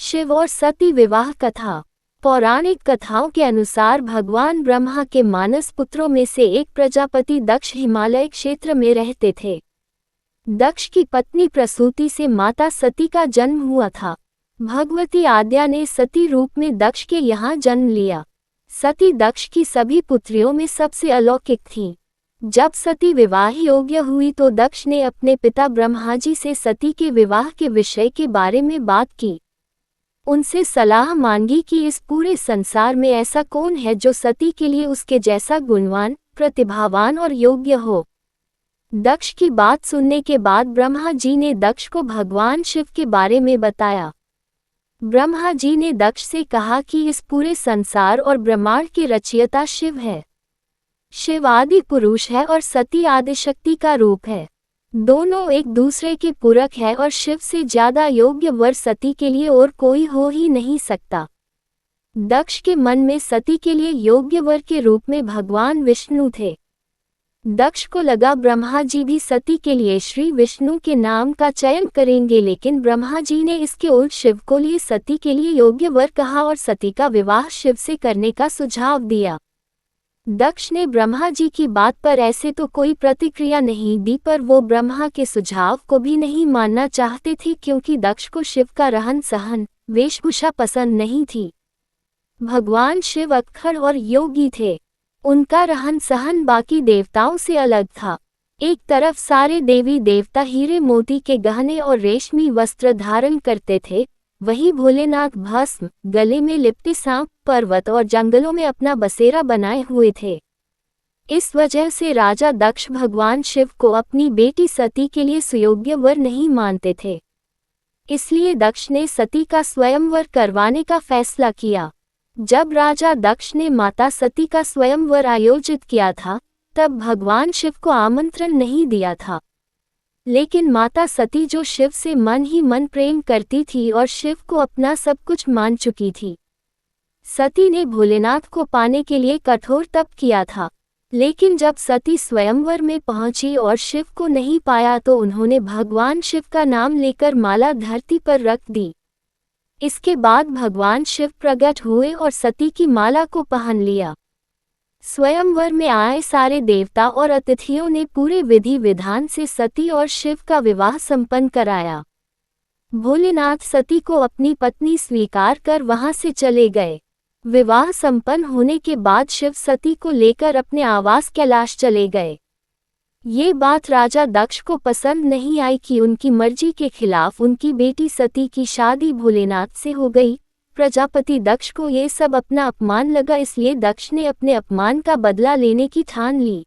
शिव और सती विवाह कथा। पौराणिक कथाओं के अनुसार भगवान ब्रह्मा के मानस पुत्रों में से एक प्रजापति दक्ष हिमालय क्षेत्र में रहते थे। दक्ष की पत्नी प्रसूति से माता सती का जन्म हुआ था। भगवती आद्या ने सती रूप में दक्ष के यहाँ जन्म लिया। सती दक्ष की सभी पुत्रियों में सबसे अलौकिक थीं। जब सती विवाह योग्य हुई तो दक्ष ने अपने पिता ब्रह्मा जी से सती के विवाह के विषय के बारे में बात की। उनसे सलाह मांगी कि इस पूरे संसार में ऐसा कौन है जो सती के लिए उसके जैसा गुणवान, प्रतिभावान और योग्य हो। दक्ष की बात सुनने के बाद ब्रह्मा जी ने दक्ष को भगवान शिव के बारे में बताया। ब्रह्मा जी ने दक्ष से कहा कि इस पूरे संसार और ब्रह्मांड के रचयिता शिव है। शिव आदि पुरुष है और सती आदिशक्ति का रूप है। दोनों एक दूसरे के पूरक है और शिव से ज्यादा योग्य वर सती के लिए और कोई हो ही नहीं सकता। दक्ष के मन में सती के लिए योग्य वर के रूप में भगवान विष्णु थे। दक्ष को लगा ब्रह्मा जी भी सती के लिए श्री विष्णु के नाम का चयन करेंगे, लेकिन ब्रह्मा जी ने इसके उल्ट शिव को लिए सती के लिए योग्य वर कहा और सती का विवाह शिव से करने का सुझाव दिया। दक्ष ने ब्रह्मा जी की बात पर ऐसे तो कोई प्रतिक्रिया नहीं दी, पर वो ब्रह्मा के सुझाव को भी नहीं मानना चाहते थे क्योंकि दक्ष को शिव का रहन सहन, वेशभूषा पसंद नहीं थी। भगवान शिव अक्खड़ और योगी थे। उनका रहन सहन बाकी देवताओं से अलग था। एक तरफ सारे देवी देवता हीरे मोती के गहने और रेशमी वस्त्र धारण करते थे, वहीं भोलेनाथ भस्म, गले में लिपटे सांप, पर्वत और जंगलों में अपना बसेरा बनाए हुए थे। इस वजह से राजा दक्ष भगवान शिव को अपनी बेटी सती के लिए सुयोग्य वर नहीं मानते थे। इसलिए दक्ष ने सती का स्वयंवर करवाने का फैसला किया। जब राजा दक्ष ने माता सती का स्वयंवर आयोजित किया था, तब भगवान शिव को आमंत्रण नहीं दिया था। लेकिन माता सती जो शिव से मन ही मन प्रेम करती थी और शिव को अपना सब कुछ मान चुकी थी, सती ने भोलेनाथ को पाने के लिए कठोर तप किया था। लेकिन जब सती स्वयंवर में पहुंची और शिव को नहीं पाया तो उन्होंने भगवान शिव का नाम लेकर माला धरती पर रख दी। इसके बाद भगवान शिव प्रकट हुए और सती की माला को पहन लिया। स्वयंवर में आए सारे देवता और अतिथियों ने पूरे विधि विधान से सती और शिव का विवाह संपन्न कराया। भोलेनाथ सती को अपनी पत्नी स्वीकार कर वहां से चले गए। विवाह संपन्न होने के बाद शिव सती को लेकर अपने आवास कैलाश चले गए। ये बात राजा दक्ष को पसंद नहीं आई कि उनकी मर्जी के खिलाफ उनकी बेटी सती की शादी भोलेनाथ से हो गई। प्रजापति दक्ष को ये सब अपना अपमान लगा, इसलिए दक्ष ने अपने अपमान का बदला लेने की ठान ली।